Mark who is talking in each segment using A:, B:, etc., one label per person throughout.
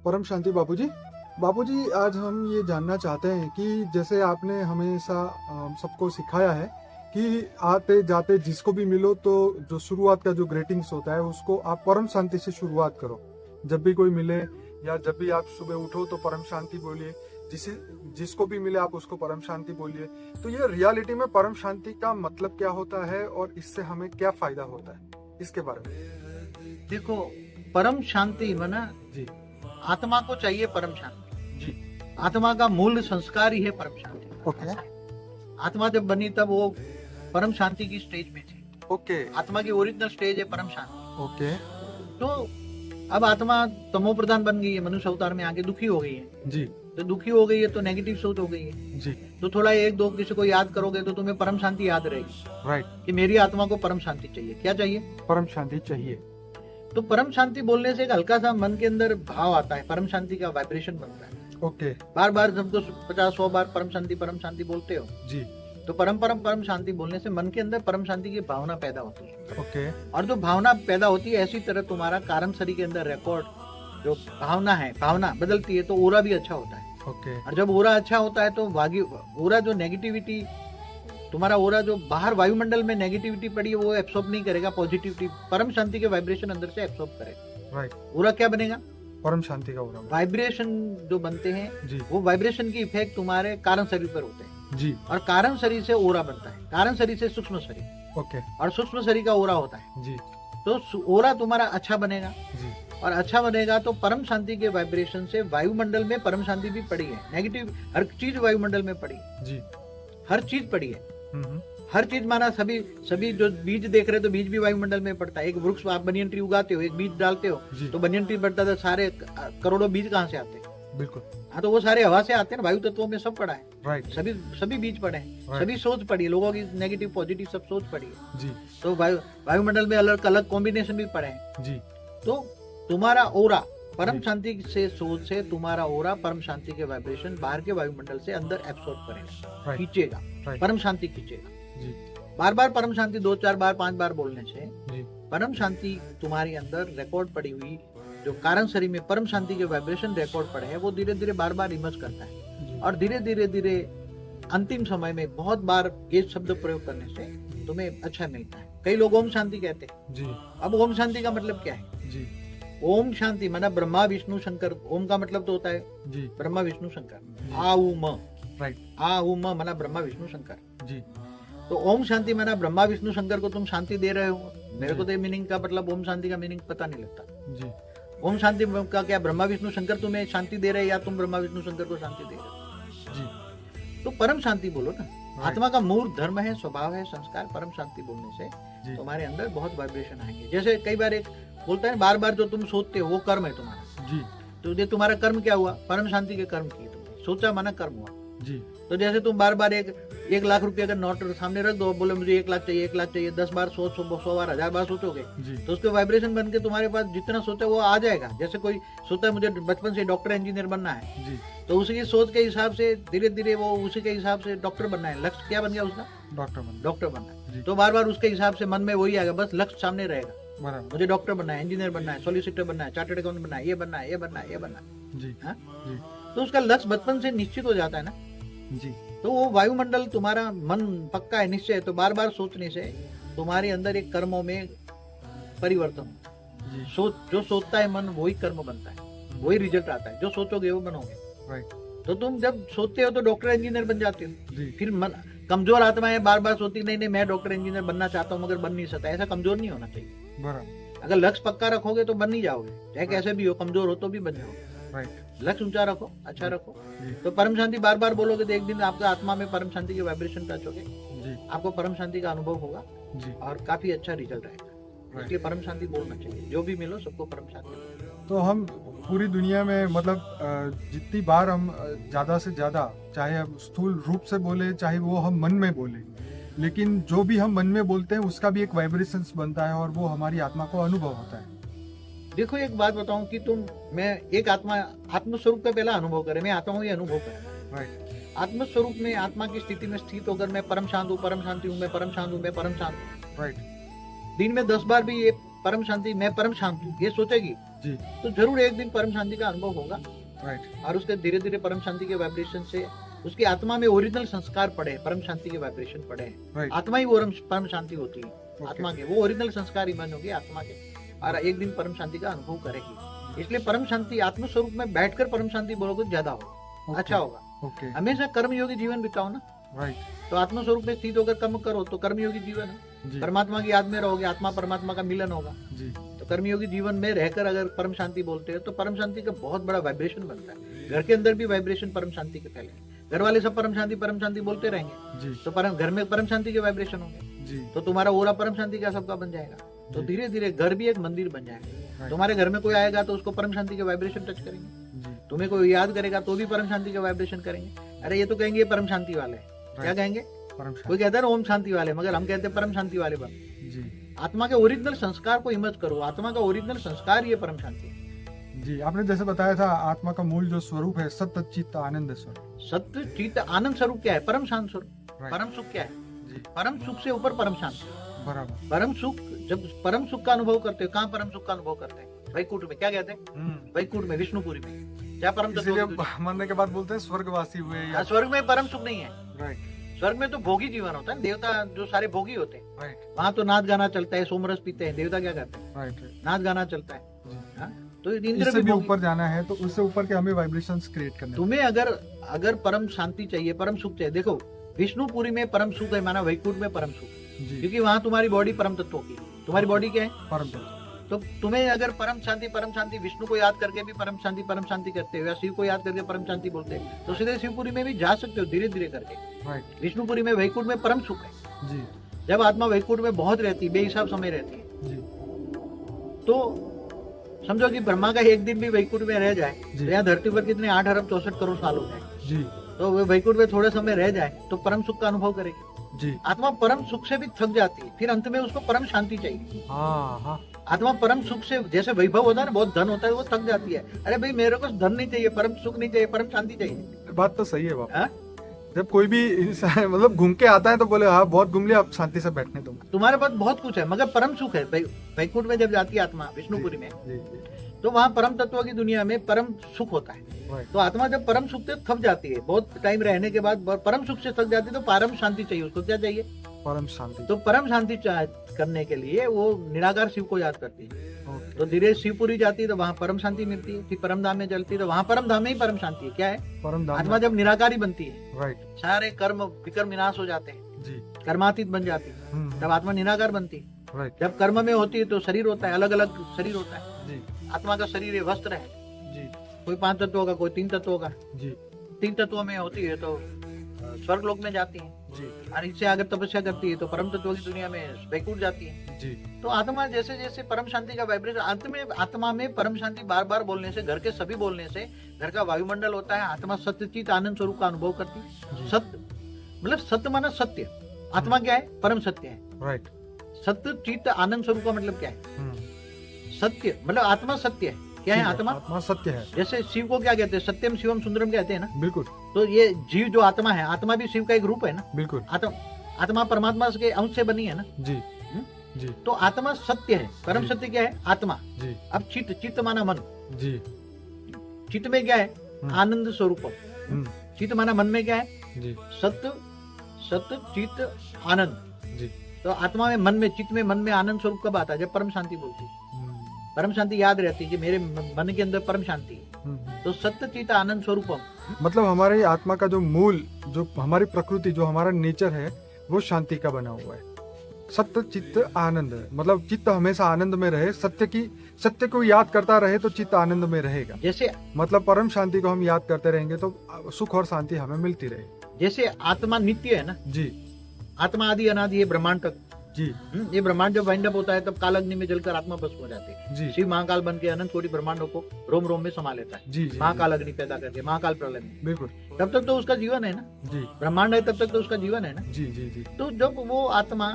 A: परम शांति बापूजी। बापूजी, आज हम ये जानना चाहते हैं कि जैसे आपने हमेशा सबको सिखाया है कि आते जाते जिसको भी मिलो तो जो शुरुआत का जो ग्रीटिंग्स होता है उसको आप परम शांति से शुरुआत करो। जब भी कोई मिले या जब भी आप सुबह उठो तो परम शांति बोलिए, जिसको भी मिले आप उसको परम शांति बोलिए। तो ये रियलिटी में परम शांति का मतलब क्या होता है और इससे हमें क्या फायदा होता है, इसके बारे में।
B: देखो, परम शांति माना
A: जी
B: आत्मा को चाहिए परम शांति।
A: जी
B: आत्मा का मूल संस्कार ही है परम शांति।
A: ओके
B: आत्मा जब बनी तब वो परम शांति की स्टेज में थी।
A: ओके
B: आत्मा की ओरिजिनल स्टेज है परम शांति।
A: ओके
B: तो अब आत्मा तमो प्रधान बन गई है, मनुष्य अवतार में आके दुखी हो गई है।
A: जी
B: तो दुखी हो गई है तो नेगेटिव सोच हो गई है।
A: जी
B: तो थोड़ा एक दो किसी को याद करोगे तो तुम्हें परम शांति याद रहेगी
A: राइट।
B: कि मेरी आत्मा को परम शांति चाहिए। क्या चाहिए?
A: परम शांति चाहिए।
B: तो परम शांति बोलने से एक हल्का सा मन के अंदर भाव आता है, परम शांति का वाइब्रेशन बनता है।
A: ओके
B: बार बार सबको 50-100 बार परम शांति बोलते हो
A: जी
B: तो परम शांति बोलने से मन के अंदर परम शांति की भावना पैदा होती है।
A: ओके
B: और जो भावना पैदा होती है ऐसी तरह तुम्हारा कारण शरीर के अंदर रिकॉर्ड जो भावना है, भावना बदलती है तो ओरा भी अच्छा होता है।
A: ओके
B: और जब ओरा अच्छा होता है तो ओरा जो नेगेटिविटी, तुम्हारा ओरा जो बाहर वायुमंडल में नेगेटिविटी पड़ी है वो एब्सॉर्ब नहीं करेगा, पॉजिटिविटी परम शांति के वाइब्रेशन अंदर से एब्सॉर्ब करेगा।
A: राइट।
B: ओरा क्या बनेगा?
A: परम शांति का होना
B: वाइब्रेशन जो बनते हैं
A: जी
B: वो वाइब्रेशन की इफेक्ट तुम्हारे कारण शरीर पर होते हैं।
A: जी
B: और कारण शरीर से ओरा बनता है, कारण शरीर से सूक्ष्म शरीर,
A: ओके
B: और सूक्ष्म शरीर का ओरा होता है।
A: जी
B: तो ओरा तुम्हारा अच्छा बनेगा,
A: जी
B: और अच्छा बनेगा तो परम शांति के वाइब्रेशन से वायुमंडल में परम शांति भी पड़ी है। नेगेटिव हर चीज वायुमंडल में पड़ी है,
A: जी
B: हर चीज पड़ी है।
A: हम्म
B: हर चीज माना सभी जो बीज देख रहे हो तो बीज भी वायुमंडल में पड़ता है। एक वृक्ष आप बनियन ट्री उगाते हो, एक बीज डालते हो
A: जी
B: तो बनियन ट्री बढ़ता है। सारे करोड़ों बीज कहाँ से आते हैं?
A: बिल्कुल
B: हाँ, तो वो सारे हवा से आते हैं, वायु तत्वों में सब पड़ा है।
A: राइट
B: सभी बीज पड़े हैं,
A: Right.
B: सभी सोच पड़ी है, लोगों की नेगेटिव पॉजिटिव सब सोच पड़ी है।
A: जी
B: तो वायुमंडल में अलग अलग कॉम्बिनेशन भी पड़े हैं।
A: जी
B: तो तुम्हारा ओरा परम
A: जी।
B: शांति से सोच से तुम्हारा ओरा परम शांति के वाइब्रेशन बाहर के वायुमंडल से अंदर एब्सॉर्ब करेगा,
A: राइट
B: खींचेगा,
A: राइट
B: परम शांति खींचेगा।
A: जी
B: बार बार परम शांति 2-4 बार 5 बार बोलने से
A: जी
B: परम शांति तुम्हारे अंदर रिकॉर्ड पड़ी हुई जो कारण शरीर में परम शांति के वाइब्रेशन रिकॉर्ड पड़े हैं वो धीरे धीरे बार बार इमर्ज करता है।
A: जी
B: और धीरे धीरे अंतिम समय में बहुत बार ये शब्द प्रयोग करने से तुम्हें अच्छा मिलता है। कई लोग ओम शांति कहते हैं।
A: जी
B: अब ओम शांति का मतलब क्या है?
A: जी
B: ओम शांति माना ब्रह्मा विष्णु शंकर। ओम का मतलब तो होता है
A: जी
B: ब्रह्मा विष्णु शंकर।
A: जी।
B: आ उ म,
A: राइट
B: आ उ म माना ब्रह्मा विष्णु शंकर।
A: जी
B: तो ओम शांति माना ब्रह्मा विष्णु शंकर को तुम शांति दे रहे हो। मेरे को
A: जी।
B: तो मीनिंग का मतलब ओम शांति का मीनिंग पता नहीं लगता।
A: जी
B: ओम शांति का क्या ब्रह्मा विष्णु शंकर तुम्हें शांति दे रहे हैं या तुम ब्रह्मा विष्णु शंकर को शांति दे रहे हो?
A: जी
B: तो परम शांति बोलो ना।
A: Right.
B: आत्मा का मूल धर्म है, स्वभाव है, संस्कार। परम शांति बोलने से
A: जी
B: तुम्हारे अंदर बहुत वाइब्रेशन आएंगे। जैसे कई बार एक बोलता है बार बार जो तुम सोचते हो वो कर्म है तुम्हारा।
A: जी
B: तो ये तुम्हारा कर्म क्या हुआ? परम शांति के कर्म किए तुमने, सोचा माना कर्म हुआ।
A: जी
B: तो जैसे तुम बार बार 1 लाख रुपए का नोट सामने रख दो, बोले मुझे 1 लाख चाहिए 1 लाख चाहिए, 10 बार 100 बार 1000 बार सोचोगे
A: जी
B: तो उसके वाइब्रेशन बन के तुम्हारे पास जितना सोचा वो आ जाएगा। जैसे कोई सोचा है मुझे बचपन से डॉक्टर इंजीनियर बनना है
A: जी
B: तो उसकी सोच के हिसाब से धीरे धीरे वो उसी के हिसाब से डॉक्टर बनना है। लक्ष्य क्या बन गया उसका? डॉक्टर बनना है।
A: जी।
B: तो बार बार उसके हिसाब से मन में वही आएगा, बस लक्ष्य सामने रहेगा।
A: बराबर
B: मुझे डॉक्टर बनना है, इंजीनियर बनना है, सॉलिसिटर बनना है, चार्टर्ड अकाउंटेंट बनना है, ये बनना है, ये बनना है, ये बनना है।
A: जी
B: हाँ?
A: जी
B: तो उसका लक्ष्य बचपन से निश्चित हो जाता है ना।
A: जी
B: तो वो वायुमंडल तुम्हारा मन पक्का है, निश्चय है। तो बार बार सोचने से तुम्हारे अंदर एक कर्मों में परिवर्तन होता है।
A: जी
B: जो सोचता है मन वही कर्म बनता है, वही रिजल्ट आता है। जो सोचोगे वो बनोगे।
A: राइट
B: तो तुम जब सोचते हो तो डॉक्टर इंजीनियर बन जाते हो।
A: जी
B: फिर मन कमजोर आत्माएं बार बार सोचती नहीं मैं डॉक्टर इंजीनियर बनना चाहता हूँ मगर बन नहीं सकता। ऐसा कमजोर नहीं होना चाहिए।
A: बराबर
B: अगर लक्ष्य पक्का रखोगे तो बन नहीं जाओगे, चाहे कैसे भी हो, कमजोर हो तो भी बन जाओगे।
A: राइट
B: लक्ष्य ऊंचा रखो, अच्छा रखो।
A: जी
B: तो परम शांति बार बार बोलोगे तो एक दिन आपका आत्मा में परम शांति के वाइब्रेशन टच होगे,
A: जी
B: आपको परम शांति का अनुभव होगा
A: जी
B: और काफी अच्छा रिजल्ट आएगा। इसलिए परम शांति बोलना चाहिए। जो भी मिलो सबको परम शांति बोलो।
A: तो हम पूरी दुनिया में मतलब जितनी बार हम ज़्यादा से ज़्यादा, चाहे हम स्थूल रूप से बोले चाहे वो हम मन में बोले, लेकिन जो भी हम मन में बोलते हैं उसका भी एक वाइब्रेशंस बनता है और वो हमारी आत्मा को अनुभव होता है।
B: देखो एक बात बताऊं कि मैं एक आत्मस्वरूप का पहला अनुभव करे। मैं आत्मा हूँ ये अनुभव करें।
A: राइट
B: आत्मस्वरूप में आत्मा की स्थिति में स्थित होकर मैं परम शांत हूँ, परम शांति हूँ, मैं परम शांत हूँ, मैं परम शांत हूँ।
A: राइट
B: दिन में 10 बार भी ये परम शांति मैं परम शांत हूँ ये सोचेगी
A: जी
B: तो जरूर एक दिन परम शांति का अनुभव होगा,
A: राइट
B: और उसके धीरे धीरे परम शांति के वाइब्रेशन से उसकी आत्मा में ओरिजिनल संस्कार पड़े, परम शांति के वाइब्रेशन पड़े हैं।
A: राइट
B: आत्मा ही परम शांति होती है, आत्मा के वो ओरिजिनल संस्कार इमन होगी आत्मा के, और एक दिन परम शांति का अनुभव करेगी। इसलिए परम शांति आत्म स्वरूप में बैठकर परम शांति बोलोगे ज्यादा होगा, अच्छा होगा।
A: ओके
B: हमेशा कर्मयोगी जीवन बिताओ ना,
A: राइट
B: तो आत्म स्वरूप में स्थित होकर कर्म करो तो कर्मयोगी जीवन है।
A: जी
B: परमात्मा की याद में रहोगे, आत्मा परमात्मा का मिलन होगा।
A: जी
B: तो कर्मयोगी जीवन में रहकर अगर परम शांति बोलते हो तो परम शांति का बहुत बड़ा वाइब्रेशन बनता है। घर के अंदर भी वाइब्रेशन परम शांति के फैले, घर वाले सब परम शांति बोलते रहेंगे
A: जी
B: तो घर में परम शांति के वाइब्रेशन होंगे,
A: जी
B: तो तुम्हारा ओरा परम शांति का सबका बन जाएगा। तो
A: जी।
B: धीरे धीरे घर भी एक मंदिर बन जाएगा।
A: Right.
B: तुम्हारे घर में कोई आएगा तो उसको परम शांति के वाइब्रेशन टच करेंगे,
A: जी
B: तुम्हें कोई याद करेगा तो भी परम शांति के वाइब्रेशन करेंगे। अरे ये तो कहेंगे ये परम शांति वाले हैं। क्या
A: Right.
B: कहेंगे?
A: परम
B: कोई कहता है ना ओम शांति वाले, मगर हम कहते हैं परम शांति वाले बन।
A: जी
B: आत्मा के ओरिजिनल संस्कार को इमर्ज करो, आत्मा का ओरिजिनल संस्कार ये परम शांति है।
A: जी आपने जैसे बताया था आत्मा का मूल जो स्वरूप है सत्य चित्त आनंद स्वरूप।
B: सत्य चित्त आनंद स्वरूप क्या है? परम शांत स्वरूप।
A: Right.
B: परम सुख क्या है?
A: जी
B: परम सुख से ऊपर परम शांति।
A: बराबर
B: परम सुख, जब परम सुख का अनुभव करते हो, कहाँ परम सुख का अनुभव करते हैं? वैकुंठ में। क्या कहते हैं? वैकुंठ में, विष्णुपुरी में। क्या परम तत्व
A: इसीलिए
B: की दुनिया?
A: मरने के बाद बोलते हैं स्वर्गवासी हुए या
B: स्वर्ग में परम सुख नहीं है।
A: राइट
B: स्वर्ग में तो भोगी जीवन होता है, देवता जो सारे भोगी होते हैं।
A: राइट
B: वहां तो नाच गाना चलता है, सोमरस पीते हैं। देवता क्या करते हैं?
A: राइट
B: नाच गाना चलता है। हाँ? तो इंद्र
A: इससे
B: भी
A: भी
B: भोगी।
A: ऊपर जाना है तो उससे ऊपर के हमें वाइब्रेशंस क्रिएट करने
B: तुम्हें अगर परम शांति चाहिए, परम सुख चाहिए, देखो विष्णुपुरी में परम सुख है, माना वैकुंठ में परम सुख,
A: जी
B: क्योंकि वहां तुम्हारी बॉडी परम तत्वों की, तुम्हारी बॉडी क्या है?
A: परम तत्व।
B: तो तुम्हें अगर परम शांति विष्णु को याद करके भी परम शांति करते हो, या शिव को याद करके परम शांति बोलते हैं, तो सीधे शिवपुरी में भी जा सकते हो धीरे धीरे करके।
A: राइट
B: विष्णुपुरी में वैकुंठ में परम सुख है।
A: जी
B: जब आत्मा वैकुंठ में बहुत रहती है, बेहिसाब समय रहती है,
A: जी
B: तो समझो कि ब्रह्मा का एक दिन भी वैकुंठ में रह जाए
A: जी।
B: तो यहाँ धरती पर कितने 8 अरब 64 करोड़ साल हो गए,
A: जी
B: तो वो वैकुंठ में थोड़े समय रह जाए तो परम सुख का अनुभव करेगी।
A: जी
B: आत्मा परम सुख से भी थक जाती है, फिर अंत में उसको परम शांति चाहिए।
A: हाँ हाँ
B: आत्मा परम सुख से, जैसे वैभव होता है ना, बहुत धन होता है, वो थक जाती है। अरे भाई मेरे को धन नहीं चाहिए, परम सुख नहीं चाहिए, परम शांति चाहिए।
A: बात तो सही है बाबा।
B: हाँ?
A: जब कोई भी इंसान मतलब घूम के आता है तो बोले हाँ बहुत घूम लिया, अब शांति से बैठने दो।
B: तुम्हारे पास बहुत कुछ है मगर परम सुख है। वैकुंठ में जब जाती है आत्मा विष्णुपुरी में,
A: जी जी
B: तो वहाँ परम तत्व की दुनिया में परम सुख होता है।
A: राइट
B: तो आत्मा जब परम सुख से थक जाती है, बहुत टाइम रहने के बाद परम सुख से थक जाती है, तो परम शांति चाहिए। उसको क्या चाहिए?
A: परम शांति।
B: तो परम शांति करने के लिए वो निराकार शिव को याद करती है।
A: ओके
B: तो धीरे शिवपुरी जाती है तो वहाँ परम शांति मिलती है, फिर परम धाम में चलती है तो वहाँ परम धाम में ही परम शांति है। क्या है?
A: परम धाम।
B: आत्मा जब निराकारी बनती है,
A: राइट
B: सारे कर्म विकर्म विनाश हो जाते हैं,
A: जी
B: कर्मातीत बन जाती है, तब आत्मा निराकार बनती है।
A: राइट
B: जब कर्म में होती है तो शरीर होता है, अलग अलग शरीर होता है।
A: जी
B: आत्मा का शरीर है, वस्त्र है,
A: जी
B: कोई 5 तत्वों का, कोई 3 तत्वों का।
A: जी
B: 3 तत्वों में होती है तो स्वर्ग लोक में जाती है,
A: जी
B: और इससे अगर तपस्या करती है तो परम तत्वों की दुनिया में वैकुंठ जाती है।
A: जी
B: तो आत्मा जैसे जैसे परम शांति का वाइब्रेशन, अंत में आत्मा में परम शांति बार बार बोलने से, घर के सभी बोलने से घर का वायुमंडल होता है। आत्मा सत्यचित आनंद स्वरूप का अनुभव करती है। सत्य मतलब सत्य माना सत्य। आत्मा क्या है? परम सत्य है।
A: राइट
B: सत्य चित्त आनंद स्वरूप का मतलब क्या है? सत्य मतलब आत्मा सत्य है। क्या है आत्मा?
A: आत्मा सत्य है।
B: जैसे शिव को क्या कहते हैं? सत्यम शिवम सुंदरम कहते हैं ना।
A: बिल्कुल
B: तो ये जीव जो आत्मा है, आत्मा भी शिव का एक रूप है ना।
A: बिल्कुल
B: आत्मा परमात्मा के अंश से बनी है ना।
A: जी जी
B: तो आत्मा सत्य है। परम
A: जी।
B: सत्य क्या है? आत्मा।
A: जी
B: अब चित्त, चित्त माना मन।
A: जी
B: चित्त में क्या है? आनंद स्वरूप। चित्त माना मन में क्या है?
A: जी
B: सत्य, सत्य चित्त आनंद।
A: जी
B: तो आत्मा में, मन में, चित्त में, मन में आनंद स्वरूप कब आता है? जब परम शांति बोलती है। परम शांति याद रहती है कि मेरे मन के अंदर परम शांति है। तो सत्य चित्त आनंद स्वरूपम,
A: मतलब हमारी आत्मा का जो मूल, जो हमारी प्रकृति, जो हमारा नेचर है, वो शांति का बना हुआ है। सत्य चित्त आनंद, मतलब चित्त हमेशा आनंद में रहे, सत्य को याद करता रहे तो चित्त आनंद में रहेगा।
B: जैसे
A: मतलब परम शांति को हम याद करते रहेंगे तो सुख और शांति हमें मिलती रहेगी।
B: जैसे आत्मा नित्य है ना।
A: जी
B: आत्मा आदि अनादि है ब्रह्मांड तक।
A: जी
B: ये ब्रह्मांड जब वाइंड अप होता है तब काल अग्नि में जलकर आत्मा भस्म हो जाती है।
A: जी
B: शिव महाकाल बन के अनंत कोटि ब्रह्मांडों को रोम रोम में समा लेता है।
A: जी जी
B: महाकाल अग्नि पैदा करके, महाकाल प्रलय में।
A: बिल्कुल
B: तब तक तो उसका जीवन है ना।
A: जी
B: ब्रह्मांड है तब तक तो उसका जीवन है ना।
A: जी जी जी
B: तो जब वो आत्मा,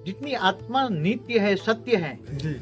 B: जितनी आत्मा नित्य है, सत्य है,
A: जी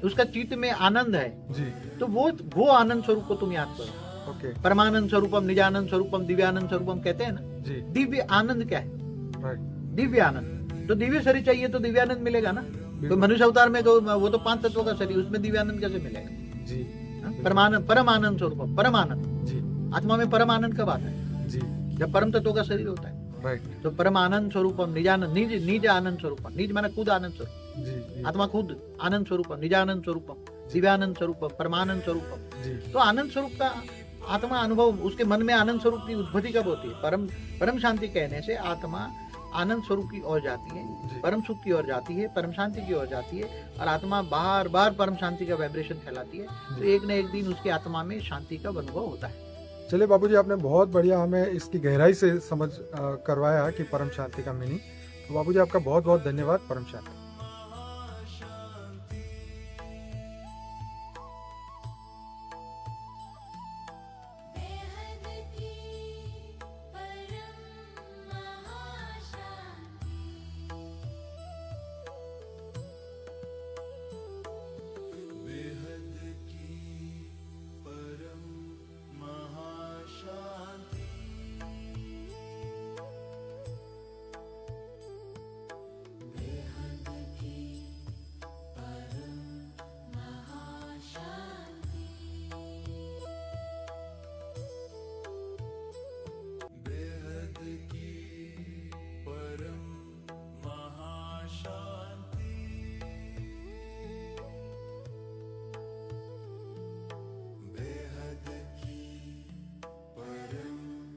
B: उसका चित्त में आनंद है,
A: जी
B: तो वो आनंद स्वरूप को तुम याद करो।
A: ओके
B: परमानंद स्वरूपम, निजानंद स्वरूपम, दिव्यानंद स्वरूपम कहते हैं ना।
A: जी
B: दिव्य आनंद क्या है?
A: राइट
B: दिव्य आनंद। तो दिव्य शरीर चाहिए तो दिव्यानंद मिलेगा ना। तो
A: बिल्कुल।
B: मनुष्य अवतार में तो वो तो 5 तत्वों का शरीर, उसमें दिव्यानंद कैसे मिलेगा?
A: जी
B: हाँ? परम आनंद स्वरूप, परम आनंद।
A: जी
B: आत्मा में परम आनंद कब आता है?
A: जी
B: जब परम तत्वों का शरीर होता है।
A: राइट।
B: तो परम आनंद स्वरूपम निजानंद, निज निज आनंद स्वरूपम, निज माने खुद आनंद स्वरूप,
A: जी जी
B: आत्मा खुद आनंद स्वरूपम, निजानंद स्वरूपम, दिव्यानंद स्वरूपम, परमानंद स्वरूपम।
A: जी
B: तो आनंद स्वरूप का आत्मा अनुभव, उसके मन में आनंद स्वरूप की उत्पत्ति कब होती है? परम शांति कहने से आत्मा आनंद स्वरूप की ओर जाती है,
A: जी
B: परम सुख की ओर जाती है, परम शांति की ओर जाती है, और आत्मा बार बार परम शांति का वाइब्रेशन फैलाती है। तो एक न एक दिन उसकी आत्मा में शांति का अनुभव होता है।
A: चलिए बाबूजी, आपने बहुत बढ़िया हमें इसकी गहराई से समझ करवाया कि परम शांति का मीनिंग। तो बाबूजी आपका बहुत बहुत धन्यवाद। परम शांति।